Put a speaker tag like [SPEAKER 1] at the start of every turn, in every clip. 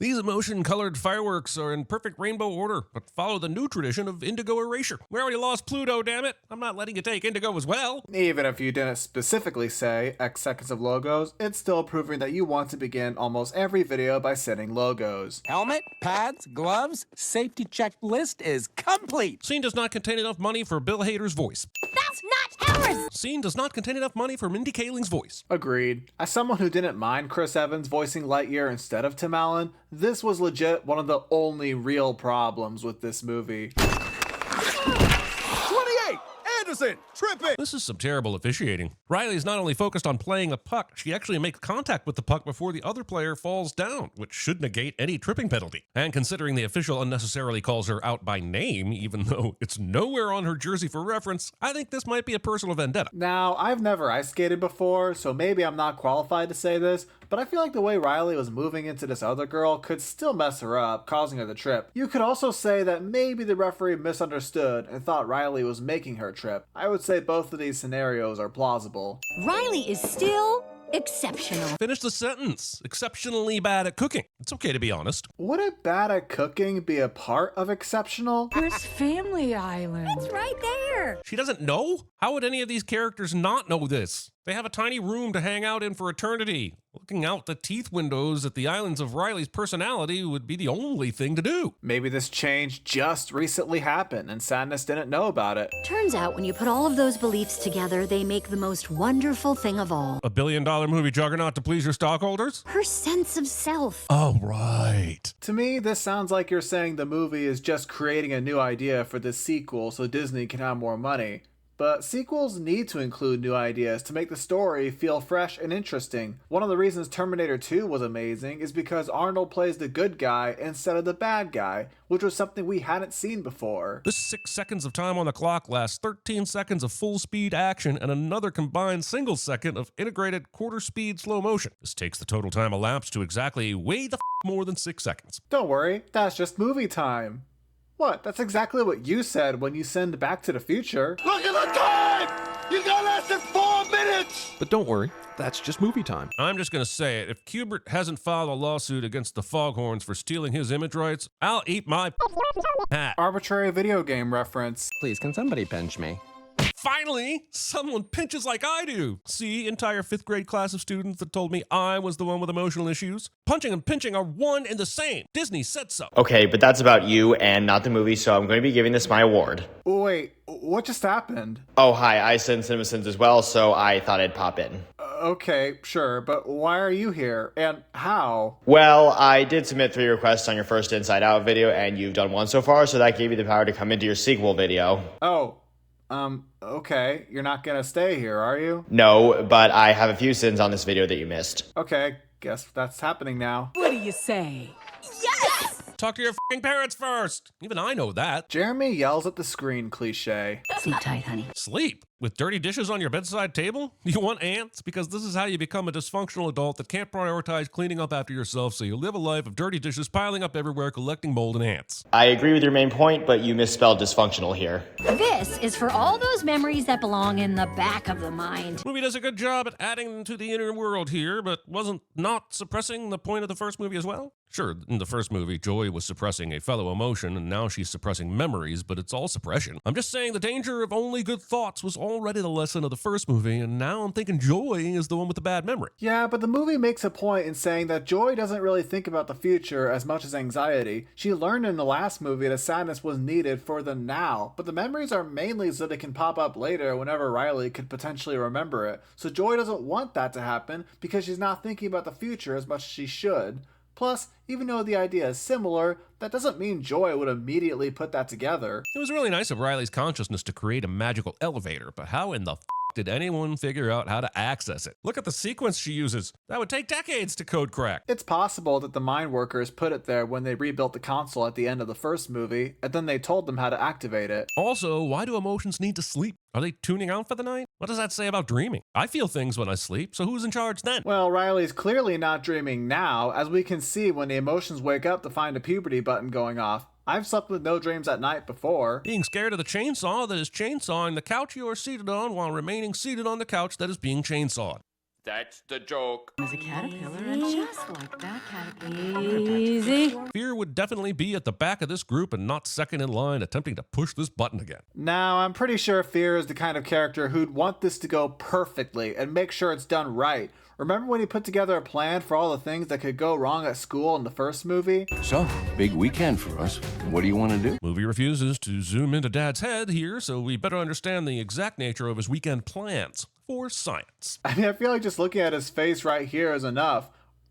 [SPEAKER 1] These emotion-colored fireworks are in perfect rainbow order, but follow the new tradition of indigo erasure. We already lost Pluto, damn it. I'm not letting you take indigo as well.
[SPEAKER 2] Even if you didn't specifically say X seconds of logos, it's still proving that you want to begin almost every video by setting logos.
[SPEAKER 3] Helmet, pads, gloves, safety checklist is complete.
[SPEAKER 1] Scene does not contain enough money for Bill Hader's voice.
[SPEAKER 4] That's not ours!
[SPEAKER 1] Scene does not contain enough money for Mindy Kaling's voice.
[SPEAKER 2] Agreed. As someone who didn't mind Chris Evans voicing Lightyear instead of Tim Allen, this was legit one of the only real problems with this movie.
[SPEAKER 3] 28, Anderson, tripping.
[SPEAKER 1] This is some terrible officiating. Riley's not only focused on playing the puck, she actually makes contact with the puck before the other player falls down, which should negate any tripping penalty. And considering the official unnecessarily calls her out by name, even though it's nowhere on her jersey for reference, I think this might be a personal vendetta.
[SPEAKER 2] Now, I've never ice skated before, so maybe I'm not qualified to say this, but I feel like the way Riley was moving into this other girl could still mess her up, causing her to trip. You could also say that maybe the referee misunderstood and thought Riley was making her trip. I would say both of these scenarios are plausible.
[SPEAKER 4] Riley is still exceptional.
[SPEAKER 1] Finish the sentence. Exceptionally bad at cooking. It's okay to be honest.
[SPEAKER 2] Wouldn't bad at cooking be a part of exceptional?
[SPEAKER 5] Where's Family Island?
[SPEAKER 4] It's right there.
[SPEAKER 1] She doesn't know? How would any of these characters not know this? They have a tiny room to hang out in for eternity. Looking out the teeth windows at the islands of Riley's personality would be the only thing to do.
[SPEAKER 2] Maybe this change just recently happened and Sadness didn't know about it.
[SPEAKER 4] Turns out when you put all of those beliefs together, they make the most wonderful thing of all.
[SPEAKER 1] $1 billion movie juggernaut to please your stockholders?
[SPEAKER 4] Her sense of self.
[SPEAKER 1] Oh, right.
[SPEAKER 2] To me, this sounds like you're saying the movie is just creating a new idea for this sequel so Disney can have more money. But sequels need to include new ideas to make the story feel fresh and interesting. One of the reasons Terminator 2 was amazing is because Arnold plays the good guy instead of the bad guy, which was something we hadn't seen before.
[SPEAKER 1] This 6 seconds of time on the clock lasts 13 seconds of full speed action and another combined single second of integrated quarter speed slow motion. This takes the total time elapsed to exactly way the more than 6 seconds.
[SPEAKER 2] Don't worry, that's just movie time. What? That's exactly what you said when you send Back to the Future.
[SPEAKER 6] Look at the time! You got less than 4 minutes!
[SPEAKER 7] But don't worry, that's just movie time.
[SPEAKER 1] I'm just gonna say it. If Kubert hasn't filed a lawsuit against the Foghorns for stealing his image rights, I'll eat my hat.
[SPEAKER 2] Arbitrary video game reference.
[SPEAKER 7] Please, can somebody pinch me?
[SPEAKER 1] Finally, someone pinches like I do. See, entire 5th grade class of students that told me I was the one with emotional issues. Punching and pinching are one and the same. Disney said so.
[SPEAKER 8] Okay, but that's about you and not the movie, so I'm going to be giving this my award.
[SPEAKER 2] Wait, what just happened?
[SPEAKER 8] Oh, hi, I send CinemaSins as well, so I thought I'd pop in.
[SPEAKER 2] Okay, sure, but why are you here? And how?
[SPEAKER 8] Well, I did submit 3 requests on your first Inside Out video, and you've done 1 so far, so that gave you the power to come into your sequel video.
[SPEAKER 2] Oh. Okay, you're not gonna stay here, are you?
[SPEAKER 8] No, but I have a few sins on this video that you missed.
[SPEAKER 2] Okay, guess that's happening now.
[SPEAKER 5] What do you say?
[SPEAKER 4] Yes!
[SPEAKER 1] Talk to your f***ing parents first. Even I know that.
[SPEAKER 2] Jeremy yells at the screen cliche.
[SPEAKER 4] Sleep tight, honey.
[SPEAKER 1] Sleep? With dirty dishes on your bedside table? You want ants? Because this is how you become a dysfunctional adult that can't prioritize cleaning up after yourself, so you live a life of dirty dishes piling up everywhere, collecting mold and ants.
[SPEAKER 8] I agree with your main point, but you misspelled dysfunctional here.
[SPEAKER 4] This is for all those memories that belong in the back of the mind.
[SPEAKER 1] Movie does a good job at adding to the inner world here, but wasn't not suppressing the point of the first movie as well? Sure, in the first movie, Joy was suppressing a fellow emotion, and now she's suppressing memories, but it's all suppression. I'm just saying the danger of only good thoughts was already the lesson of the first movie, and now I'm thinking Joy is the one with the bad memory.
[SPEAKER 2] Yeah, but the movie makes a point in saying that Joy doesn't really think about the future as much as anxiety. She learned in the last movie that sadness was needed for the now, but the memories are mainly so they can pop up later whenever Riley could potentially remember it. So Joy doesn't want that to happen because she's not thinking about the future as much as she should. Plus, even though the idea is similar, that doesn't mean Joy would immediately put that together.
[SPEAKER 1] It was really nice of Riley's consciousness to create a magical elevator, but how in the did anyone figure out how to access it? Look at the sequence she uses. That would take decades to code crack.
[SPEAKER 2] It's possible that the mine workers put it there when they rebuilt the console at the end of the first movie, and then they told them how to activate it.
[SPEAKER 1] Also, why do emotions need to sleep? Are they tuning out for the night? What does that say about dreaming? I feel things when I sleep, so who's in charge then?
[SPEAKER 2] Well, Riley's clearly not dreaming now, as we can see when the emotions wake up to find a puberty button going off. I've slept with no dreams at night before.
[SPEAKER 1] Being scared of the chainsaw that is chainsawing the couch you are seated on while remaining seated on the couch that is being chainsawed.
[SPEAKER 9] That's the joke.
[SPEAKER 5] As a caterpillar, and just like that caterpillar. Easy.
[SPEAKER 1] Fear would definitely be at the back of this group and not second in line attempting to push this button again.
[SPEAKER 2] Now, I'm pretty sure Fear is the kind of character who'd want this to go perfectly and make sure it's done right. Remember when he put together a plan for all the things that could go wrong at school in the first movie?
[SPEAKER 10] So, big weekend for us. What do you want to do?
[SPEAKER 1] Movie refuses to zoom into Dad's head here, so we better understand the exact nature of his weekend plans for science.
[SPEAKER 2] I mean, I feel like just looking at his face right here is enough.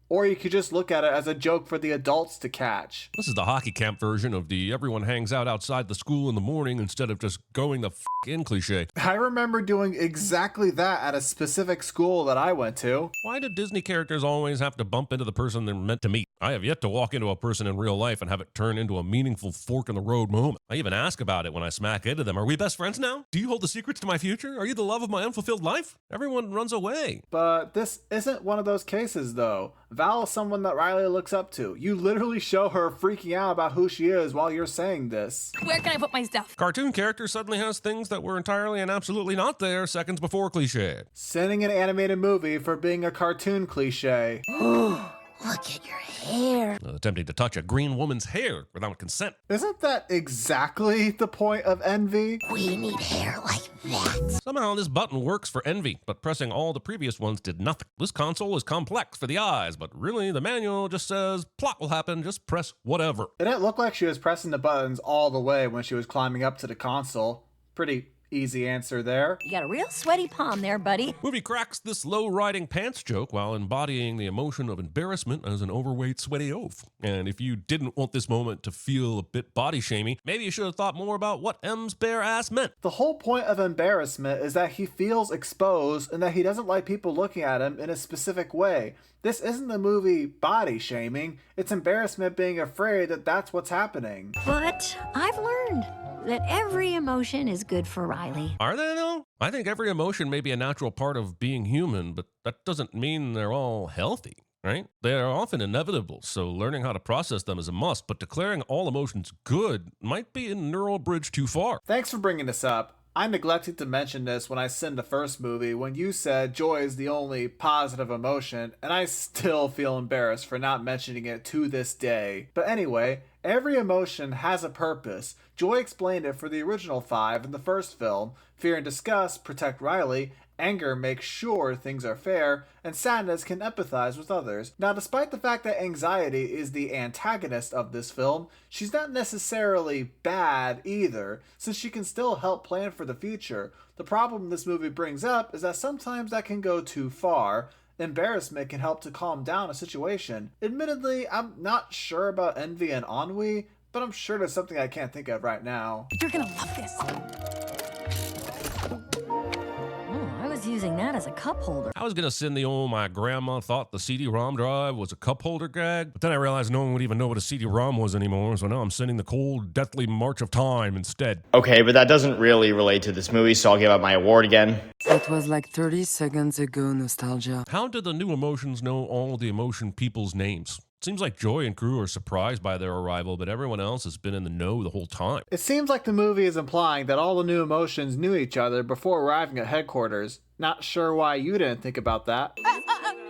[SPEAKER 2] Or you could just look at it as a joke for the adults to catch.
[SPEAKER 1] This is the hockey camp version of the everyone hangs out outside the school in the morning instead of just going the in cliche.
[SPEAKER 2] I remember doing exactly that at a specific school that I went to.
[SPEAKER 1] Why do Disney characters always have to bump into the person they're meant to meet? I have yet to walk into a person in real life and have it turn into a meaningful fork in the road moment. I even ask about it when I smack into them. Are we best friends now? Do you hold the secrets to my future? Are you the love of my unfulfilled life? Everyone runs away.
[SPEAKER 2] But this isn't one of those cases, though. Val is someone that Riley looks up to. You literally show her freaking out about who she is while you're saying this.
[SPEAKER 5] Where can I put my stuff?
[SPEAKER 1] Cartoon character suddenly has things that were entirely and absolutely not there seconds before cliche.
[SPEAKER 2] Sending an animated movie for being a cartoon cliche.
[SPEAKER 4] Look at your hair.
[SPEAKER 1] Attempting to touch a green woman's hair without consent.
[SPEAKER 2] Isn't that exactly the point of envy?
[SPEAKER 4] We need hair like that.
[SPEAKER 1] Somehow this button works for Envy, but pressing all the previous ones did nothing. This console is complex for the eyes, but really the manual just says, plot will happen, just press whatever.
[SPEAKER 2] It didn't look like she was pressing the buttons all the way when she was climbing up to the console. Pretty easy answer there.
[SPEAKER 4] You got a real sweaty palm there, buddy.
[SPEAKER 1] Movie cracks this low-riding pants joke while embodying the emotion of embarrassment as an overweight, sweaty oaf. And if you didn't want this moment to feel a bit body-shamey, maybe you should have thought more about what M's bare ass meant.
[SPEAKER 2] The whole point of embarrassment is that he feels exposed and that he doesn't like people looking at him in a specific way. This isn't the movie body shaming, it's embarrassment being afraid that that's what's happening.
[SPEAKER 4] But I've learned that every emotion is good for Riley.
[SPEAKER 1] Are they though? I think every emotion may be a natural part of being human, but that doesn't mean they're all healthy, right? They are often inevitable, so learning how to process them is a must, but declaring all emotions good might be a neural bridge too far.
[SPEAKER 2] Thanks for bringing this up. I neglected to mention this when I seen the first movie when you said joy is the only positive emotion, and I still feel embarrassed for not mentioning it to this day. But anyway, every emotion has a purpose. Joy explained it for the original 5 in the first film. Fear and disgust protect Riley, anger makes sure things are fair, and sadness can empathize with others. Now, despite the fact that anxiety is the antagonist of this film, she's not necessarily bad either, since she can still help plan for the future. The problem this movie brings up is that sometimes that can go too far. Embarrassment can help to calm down a situation. Admittedly, I'm not sure about envy and ennui, but I'm sure there's something I can't think of right now.
[SPEAKER 5] You're gonna love this.
[SPEAKER 4] Using that as a cup holder.
[SPEAKER 1] I was gonna send the old my grandma thought the CD-ROM drive was a cup holder gag, but then I realized no one would even know what a CD-ROM was anymore, so now I'm sending the cold, deathly march of time instead.
[SPEAKER 8] Okay, but that doesn't really relate to this movie, so I'll give out my award again.
[SPEAKER 11] It was like 30 seconds ago, nostalgia.
[SPEAKER 1] How do the new emotions know all the emotion people's names? Seems like Joy and crew are surprised by their arrival, but everyone else has been in the know the whole time.
[SPEAKER 2] It seems like the movie is implying that all the new emotions knew each other before arriving at headquarters. Not sure why you didn't think about that.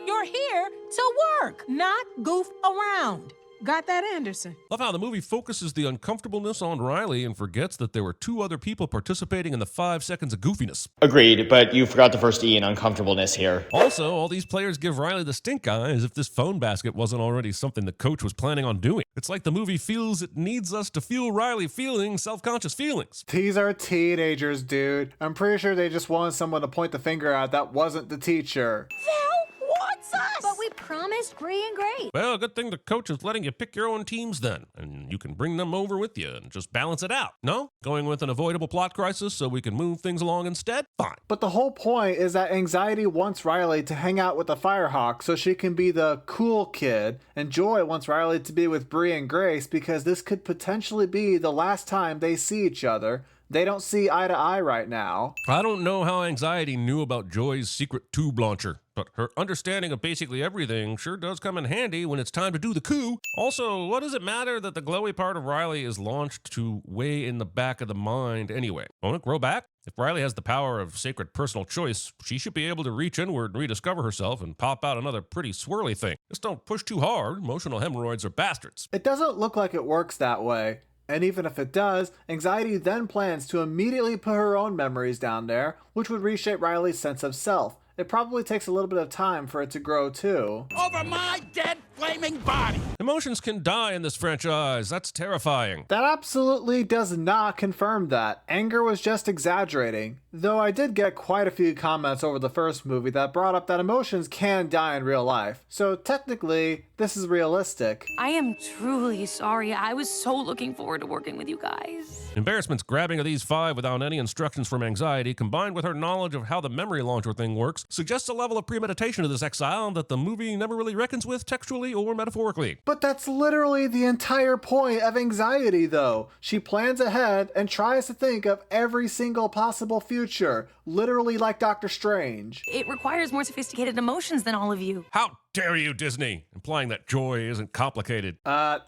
[SPEAKER 5] You're here to work, not goof around. Got that, Anderson?
[SPEAKER 1] Love how the movie focuses the uncomfortableness on Riley and forgets that there were 2 other people participating in the 5 seconds of goofiness.
[SPEAKER 8] Agreed, but you forgot the first E in uncomfortableness here.
[SPEAKER 1] Also, all these players give Riley the stink eye as if this phone basket wasn't already something the coach was planning on doing. It's like the movie feels it needs us to feel Riley feeling self-conscious feelings.
[SPEAKER 2] These are teenagers, dude. I'm pretty sure they just wanted someone to point the finger at that wasn't the teacher.
[SPEAKER 4] Val wants us! But we promised Gray and Gray.
[SPEAKER 1] Well, good thing the coach is letting you pick your own teams then, and you can bring them over with you and just balance it out. No? Going with an avoidable plot crisis so we can move things along instead? Fine.
[SPEAKER 2] But the whole point is that Anxiety wants Riley to hang out with the Firehawk so she can be the cool kid, and Joy wants Riley to be with Bree and Grace because this could potentially be the last time they see each other. They don't see eye to eye right now.
[SPEAKER 1] I don't know how Anxiety knew about Joy's secret tube launcher, but her understanding of basically everything sure does come in handy when it's time to do the coup. Also, what does it matter that the glowy part of Riley is launched to way in the back of the mind anyway? Won't it grow back? If Riley has the power of sacred personal choice, she should be able to reach inward and rediscover herself and pop out another pretty swirly thing. Just don't push too hard. Emotional hemorrhoids are bastards.
[SPEAKER 2] It doesn't look like it works that way. And even if it does, Anxiety then plans to immediately put her own memories down there, which would reshape Riley's sense of self. It probably takes a little bit of time for it to grow too.
[SPEAKER 3] Over my dead flaming body!
[SPEAKER 1] Emotions can die in this franchise. That's terrifying.
[SPEAKER 2] That absolutely does not confirm that. Anger was just exaggerating. Though I did get quite a few comments over the first movie that brought up that emotions can die in real life. So technically, this is realistic.
[SPEAKER 9] I am truly sorry. I was so looking forward to working with you guys.
[SPEAKER 1] Embarrassment's grabbing of these 5 without any instructions from Anxiety, combined with her knowledge of how the memory launcher thing works, suggests a level of premeditation to this exile that the movie never really reckons with textually or metaphorically.
[SPEAKER 2] But that's literally the entire point of Anxiety, though. She plans ahead and tries to think of every single possible future, literally like Doctor Strange.
[SPEAKER 9] It requires more sophisticated emotions than all of you.
[SPEAKER 1] How dare you, Disney, implying that joy isn't complicated.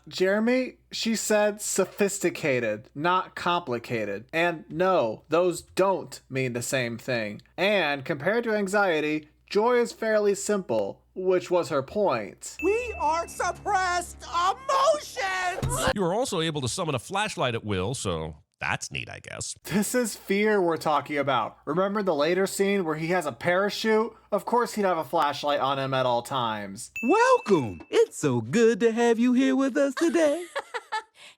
[SPEAKER 2] Jeremy, she said sophisticated, not complicated. And no, those don't mean the same thing. And compared to Anxiety, joy is fairly simple, which was her point.
[SPEAKER 3] We are suppressed emotions!
[SPEAKER 1] You are also able to summon a flashlight at will, so that's neat, I guess.
[SPEAKER 2] This is fear we're talking about. Remember the later scene where he has a parachute? Of course he'd have a flashlight on him at all times.
[SPEAKER 3] Welcome! It's so good to have you here with us today.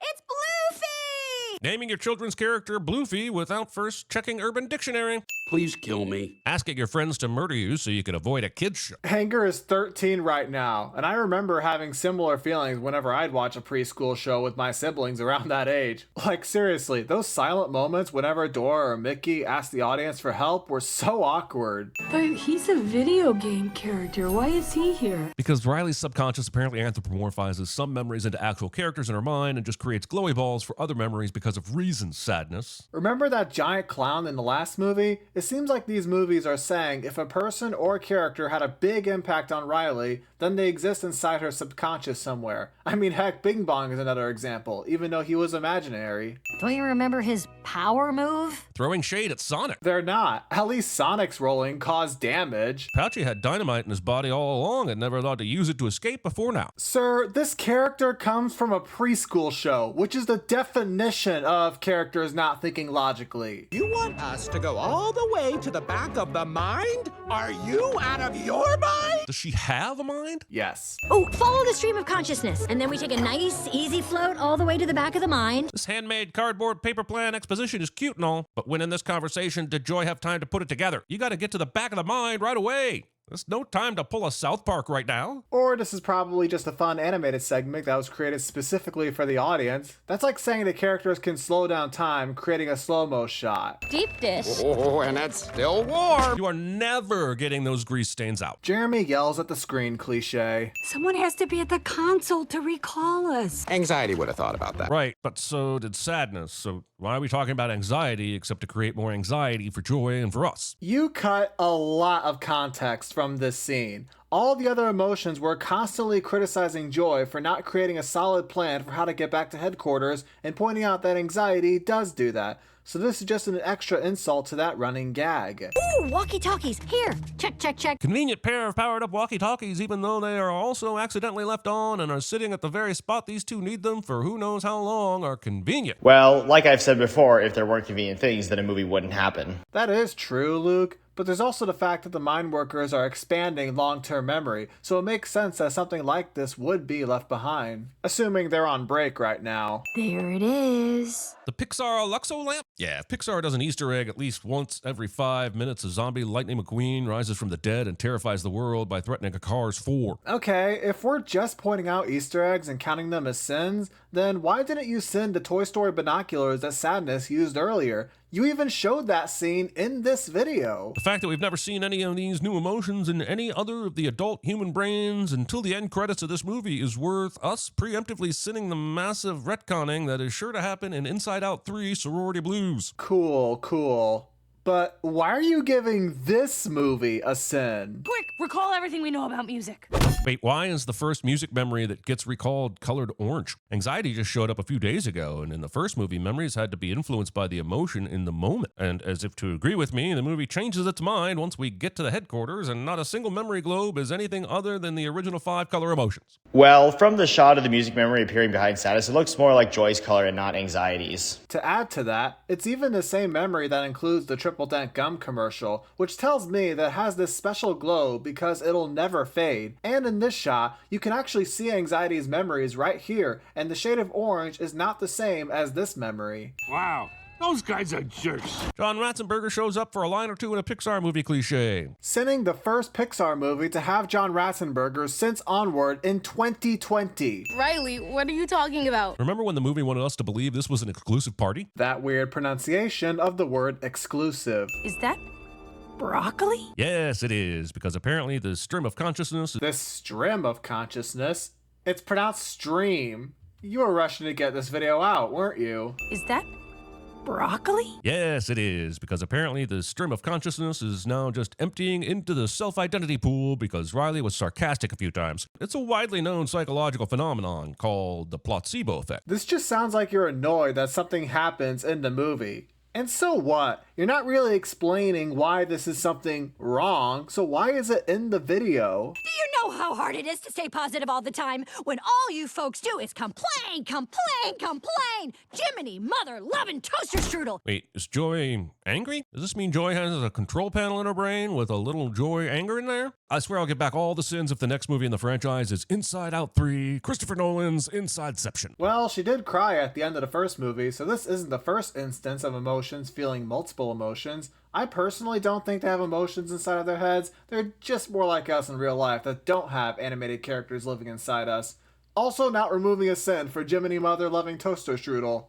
[SPEAKER 4] It's Bluefy!
[SPEAKER 1] Naming your children's character Bluefy without first checking Urban Dictionary.
[SPEAKER 10] Please kill me.
[SPEAKER 1] Asking your friends to murder you so you can avoid a kid's show.
[SPEAKER 2] Anger is 13 right now, and I remember having similar feelings whenever I'd watch a preschool show with my siblings around that age. Like seriously, those silent moments whenever Dora or Mickey asked the audience for help were so awkward.
[SPEAKER 12] But he's a video game character. Why is he here?
[SPEAKER 1] Because Riley's subconscious apparently anthropomorphizes some memories into actual characters in her mind and just creates glowy balls for other memories because of reason sadness.
[SPEAKER 2] Remember that giant clown in the last movie? It seems like these movies are saying if a person or character had a big impact on Riley, then they exist inside her subconscious somewhere. I mean, heck, Bing Bong is another example, even though he was imaginary.
[SPEAKER 4] Don't you remember his power move?
[SPEAKER 1] Throwing shade at Sonic.
[SPEAKER 2] They're not. At least Sonic's rolling caused damage.
[SPEAKER 1] Pouchy had dynamite in his body all along and never thought to use it to escape before now.
[SPEAKER 2] Sir, this character comes from a preschool show, which is the definition of characters not thinking logically.
[SPEAKER 3] You want us to go all the way to the back of the mind? Are you out of your mind?
[SPEAKER 1] Does she have a mind?
[SPEAKER 2] Yes.
[SPEAKER 4] Oh, follow the stream of consciousness, and then we take a nice, easy float all the way to the back of the mind.
[SPEAKER 1] This handmade cardboard paper plan exposition is cute and all, but when in this conversation did Joy have time to put it together? You gotta get to the back of the mind right away. There's no time to pull a South Park right now.
[SPEAKER 2] Or this is probably just a fun animated segment that was created specifically for the audience. That's like saying the characters can slow down time, creating a slow-mo shot.
[SPEAKER 4] Deep dish.
[SPEAKER 3] Oh, and it's still warm.
[SPEAKER 1] You are never getting those grease stains out.
[SPEAKER 2] Jeremy yells at the screen cliche.
[SPEAKER 12] Someone has to be at the console to recall us.
[SPEAKER 7] Anxiety would have thought about that.
[SPEAKER 1] Right, but so did sadness. So why are we talking about anxiety except to create more anxiety for Joy and for us?
[SPEAKER 2] You cut a lot of context from this scene. All the other emotions were constantly criticizing Joy for not creating a solid plan for how to get back to headquarters and pointing out that anxiety does do that. So this is just an extra insult to that running gag.
[SPEAKER 4] Ooh, walkie-talkies. Here. Check, check, check.
[SPEAKER 1] Convenient pair of powered-up walkie-talkies, even though they are also accidentally left on and are sitting at the very spot these two need them for who knows how long, are convenient.
[SPEAKER 8] Well, like I've said before, if there weren't convenient things, then a movie wouldn't happen.
[SPEAKER 2] That is true, Luke. But there's also the fact that the mind workers are expanding long-term memory, so it makes sense that something like this would be left behind. Assuming they're on break right now.
[SPEAKER 12] There it is.
[SPEAKER 1] The Pixar Luxo lamp? Yeah, if Pixar does an Easter egg at least once every 5 minutes, a zombie Lightning McQueen rises from the dead and terrifies the world by threatening a Cars 4.
[SPEAKER 2] Okay, if we're just pointing out Easter eggs and counting them as sins, then why didn't you send the Toy Story binoculars that Sadness used earlier? You even showed that scene in this video.
[SPEAKER 1] The fact that we've never seen any of these new emotions in any other of the adult human brains until the end credits of this movie is worth us preemptively sinning the massive retconning that is sure to happen in Inside Out 3 Sorority Blues.
[SPEAKER 2] Cool. But why are you giving this movie a sin?
[SPEAKER 9] Quick, recall everything we know about music.
[SPEAKER 1] Wait, why is the first music memory that gets recalled colored orange? Anxiety just showed up a few days ago, and in the first movie, memories had to be influenced by the emotion in the moment. And as if to agree with me, the movie changes its mind once we get to the headquarters, and not a single memory globe is anything other than the original 5 color emotions.
[SPEAKER 8] Well, from the shot of the music memory appearing behind Satis, it looks more like Joy's color and not Anxiety's.
[SPEAKER 2] To add to that, it's even the same memory that includes the Triple Dent Gum commercial, which tells me that it has this special glow because it'll never fade. And in this shot, you can actually see Anxiety's memories right here, and the shade of orange is not the same as this memory.
[SPEAKER 6] Wow, those guys are jerks.
[SPEAKER 1] John Ratzenberger shows up for a line or two in a Pixar movie cliche.
[SPEAKER 2] Sinning the first Pixar movie to have John Ratzenberger since Onward in 2020.
[SPEAKER 9] Riley, what are you talking about?
[SPEAKER 1] Remember when the movie wanted us to believe this was an exclusive party?
[SPEAKER 2] That weird pronunciation of the word exclusive.
[SPEAKER 9] Is that broccoli?
[SPEAKER 1] Yes, it is, because apparently the stream of consciousness...
[SPEAKER 2] This stream of consciousness? It's pronounced stream. You were rushing to get this video out, weren't you?
[SPEAKER 9] Is that broccoli?
[SPEAKER 1] Yes, it is, because apparently the stream of consciousness is now just emptying into the self-identity pool because Riley was sarcastic a few times. It's a widely known psychological phenomenon called the placebo effect.
[SPEAKER 2] This just sounds like you're annoyed that something happens in the movie. And so what? You're not really explaining why this is something wrong, so why is it in the video?
[SPEAKER 4] Do you know how hard it is to stay positive all the time when all you folks do is complain? Jiminy mother-loving toaster strudel!
[SPEAKER 1] Wait, is Joy angry? Does this mean Joy has a control panel in her brain with a little Joy anger in there? I swear I'll get back all the sins if the next movie in the franchise is Inside Out 3, Christopher Nolan's Insideception.
[SPEAKER 2] Well, she did cry at the end of the first movie, so this isn't the first instance of emotions feeling multiple emotions. I personally don't think they have emotions inside of their heads. They're just more like us in real life that don't have animated characters living inside us. Also not removing a sin for Jiminy Mother-loving toaster strudel.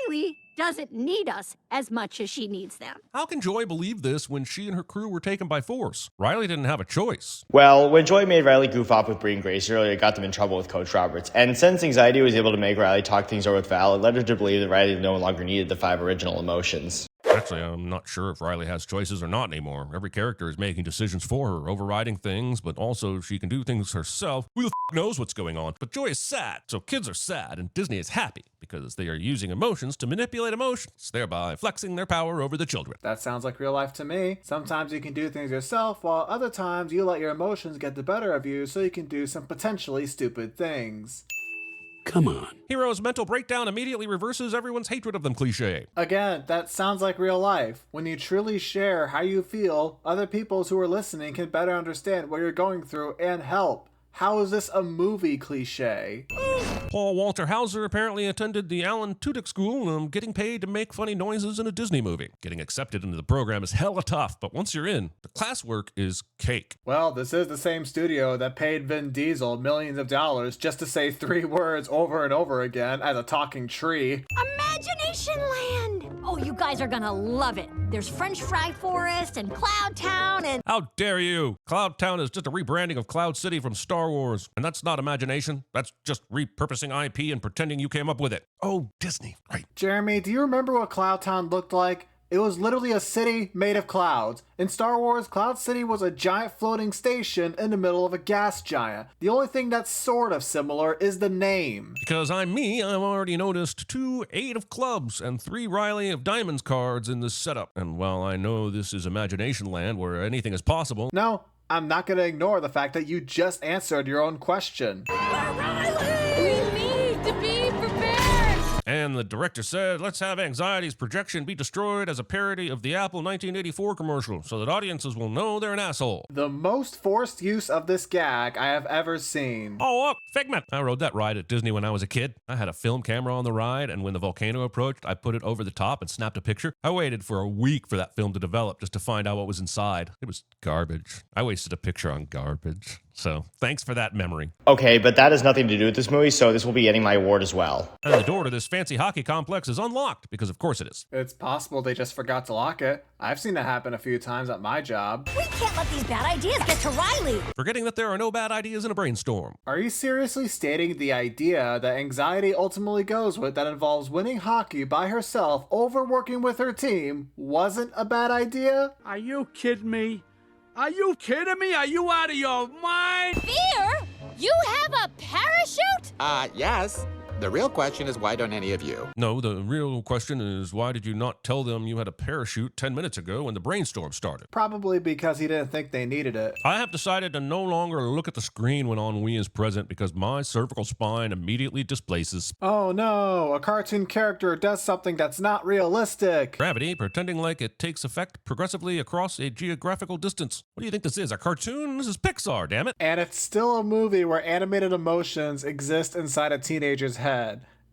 [SPEAKER 4] Riley doesn't need us as much as she needs them.
[SPEAKER 1] How can Joy believe this when she and her crew were taken by force? Riley didn't have a choice.
[SPEAKER 8] Well, when Joy made Riley goof off with Bree and Grace earlier, it got them in trouble with Coach Roberts. And since Anxiety was able to make Riley talk things over with Val, it led her to believe that Riley no longer needed the 5 original emotions.
[SPEAKER 1] Actually, I'm not sure if Riley has choices or not anymore. Every character is making decisions for her, overriding things, but also she can do things herself. Who the f knows what's going on? But Joy is sad, so kids are sad, and Disney is happy because they are using emotions to manipulate emotions, thereby flexing their power over the children.
[SPEAKER 2] That sounds like real life to me. Sometimes you can do things yourself, while other times you let your emotions get the better of you so you can do some potentially stupid things.
[SPEAKER 6] Come on.
[SPEAKER 1] Hero's mental breakdown immediately reverses everyone's hatred of them cliche.
[SPEAKER 2] Again, that sounds like real life. When you truly share how you feel, other people who are listening can better understand what you're going through and help. How is this a movie cliche?
[SPEAKER 1] Paul Walter Hauser apparently attended the Alan Tudyk School, getting paid to make funny noises in a Disney movie. Getting accepted into the program is hella tough, but once you're in, the classwork is cake.
[SPEAKER 2] Well, this is the same studio that paid Vin Diesel millions of dollars just to say 3 words over and over again as a talking tree.
[SPEAKER 4] Imagination Land! Oh, you guys are gonna love it. There's French Fry Forest and Cloud Town and...
[SPEAKER 1] How dare you! Cloud Town is just a rebranding of Cloud City from Star Wars. And that's not imagination. That's just repurposing IP and pretending you came up with it. Oh, Disney. Right.
[SPEAKER 2] Jeremy, do you remember what Cloud Town looked like? It was literally a city made of clouds. In Star Wars, Cloud City was a giant floating station in the middle of a gas giant. The only thing that's sort of similar is the name.
[SPEAKER 1] Because I'm me, I've already noticed 2 8 of clubs and 3 Riley of diamonds cards in this setup. And while I know this is Imagination Land where anything is possible...
[SPEAKER 2] No, I'm not going to ignore the fact that you just answered your own question.
[SPEAKER 9] We need to be prepared!
[SPEAKER 1] And the director said, let's have Anxiety's projection be destroyed as a parody of the Apple 1984 commercial so that audiences will know they're an asshole.
[SPEAKER 2] The most forced use of this gag I have ever seen.
[SPEAKER 1] Oh, look, Figment. I rode that ride at Disney when I was a kid. I had a film camera on the ride, and when the volcano approached, I put it over the top and snapped a picture. I waited for a week for that film to develop just to find out what was inside. It was garbage. I wasted a picture on garbage. So thanks for that memory.
[SPEAKER 8] Okay, but that has nothing to do with this movie, so this will be getting my award as well.
[SPEAKER 1] And the door to this fancy hockey complex is unlocked, because of course it is.
[SPEAKER 2] It's possible they just forgot to lock it. I've seen that happen a few times at my job.
[SPEAKER 4] We can't let these bad ideas get to Riley.
[SPEAKER 1] Forgetting that there are no bad ideas in a brainstorm.
[SPEAKER 2] Are you seriously stating the idea that anxiety ultimately goes with that involves winning hockey by herself over working with her team wasn't a bad idea?
[SPEAKER 3] Are you kidding me? Are you kidding me? Are you out of your mind?
[SPEAKER 4] Fear? You have a parachute?
[SPEAKER 3] Yes. The real question is, why don't any of you?
[SPEAKER 1] No, the real question is, why did you not tell them you had a parachute 10 minutes ago when the brainstorm started?
[SPEAKER 2] Probably because he didn't think they needed it.
[SPEAKER 1] I have decided to no longer look at the screen when ennui is present because my cervical spine immediately displaces.
[SPEAKER 2] Oh no, a cartoon character does something that's not realistic.
[SPEAKER 1] Gravity, pretending like it takes effect progressively across a geographical distance. What do you think this is, a cartoon? This is Pixar, damn it.
[SPEAKER 2] And it's still a movie where animated emotions exist inside a teenager's head.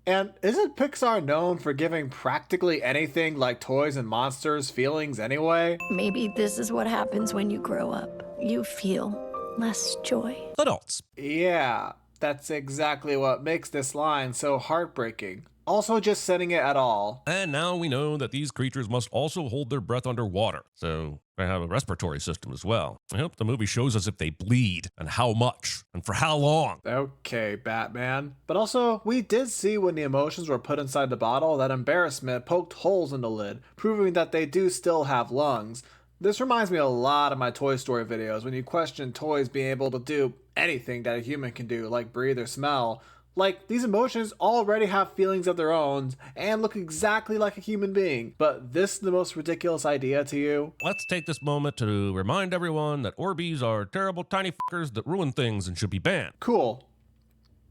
[SPEAKER 2] And isn't Pixar known for giving practically anything like toys and monsters feelings anyway?
[SPEAKER 12] Maybe this is what happens when you grow up. You feel less joy.
[SPEAKER 1] Adults.
[SPEAKER 2] Yeah, that's exactly what makes this line so heartbreaking. Also just setting it at all.
[SPEAKER 1] And now we know that these creatures must also hold their breath underwater, so they have a respiratory system as well. I hope the movie shows us if they bleed, and how much, and for how long.
[SPEAKER 2] Okay, Batman. But also, we did see when the emotions were put inside the bottle that embarrassment poked holes in the lid, proving that they do still have lungs. This reminds me a lot of my Toy Story videos when you question toys being able to do anything that a human can do, like breathe or smell. Like, these emotions already have feelings of their own and look exactly like a human being. But this is the most ridiculous idea to you?
[SPEAKER 1] Let's take this moment to remind everyone that Orbeez are terrible tiny fuckers that ruin things and should be banned.
[SPEAKER 2] Cool.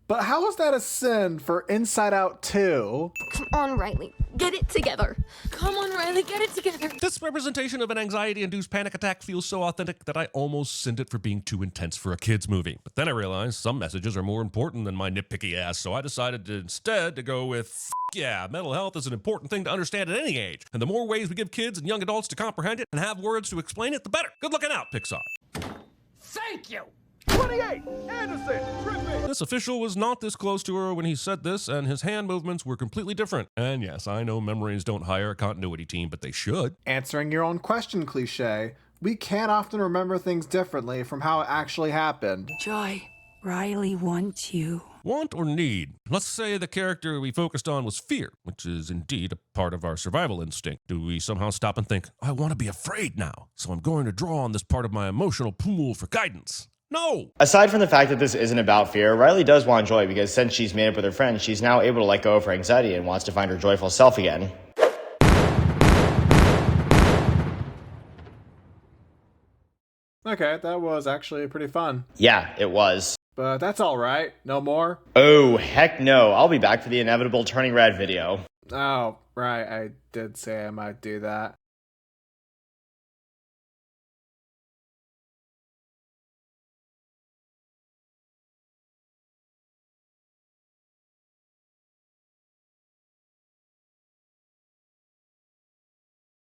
[SPEAKER 2] But how is that a sin for Inside Out 2?
[SPEAKER 12] Come on, Riley. Get it together.
[SPEAKER 9] Come on, Riley, get it together.
[SPEAKER 1] This representation of an anxiety-induced panic attack feels so authentic that I almost sent it for being too intense for a kid's movie. But then I realized some messages are more important than my nitpicky ass, so I decided to instead to go with, yeah, mental health is an important thing to understand at any age. And the more ways we give kids and young adults to comprehend it and have words to explain it, the better. Good looking out, Pixar.
[SPEAKER 3] Thank you! 28! Anderson! Trippy!
[SPEAKER 1] This official was not this close to her when he said this, and his hand movements were completely different. And yes, I know memories don't hire a continuity team, but they should.
[SPEAKER 2] Answering your own question cliche, we can often remember things differently from how it actually happened.
[SPEAKER 11] Joy, Riley wants you.
[SPEAKER 1] Want or need? Let's say the character we focused on was fear, which is indeed a part of our survival instinct. Do we somehow stop and think, I want to be afraid now, so I'm going to draw on this part of my emotional pool for guidance? No!
[SPEAKER 8] Aside from the fact that this isn't about fear, Riley does want joy because since she's made up with her friends, she's now able to let go of her anxiety and wants to find her joyful self again.
[SPEAKER 2] Okay, that was actually pretty fun.
[SPEAKER 8] Yeah, it was.
[SPEAKER 2] But that's alright. No more?
[SPEAKER 8] Oh, heck no. I'll be back for the inevitable Turning Red video.
[SPEAKER 2] Oh, right. I did say I might do that.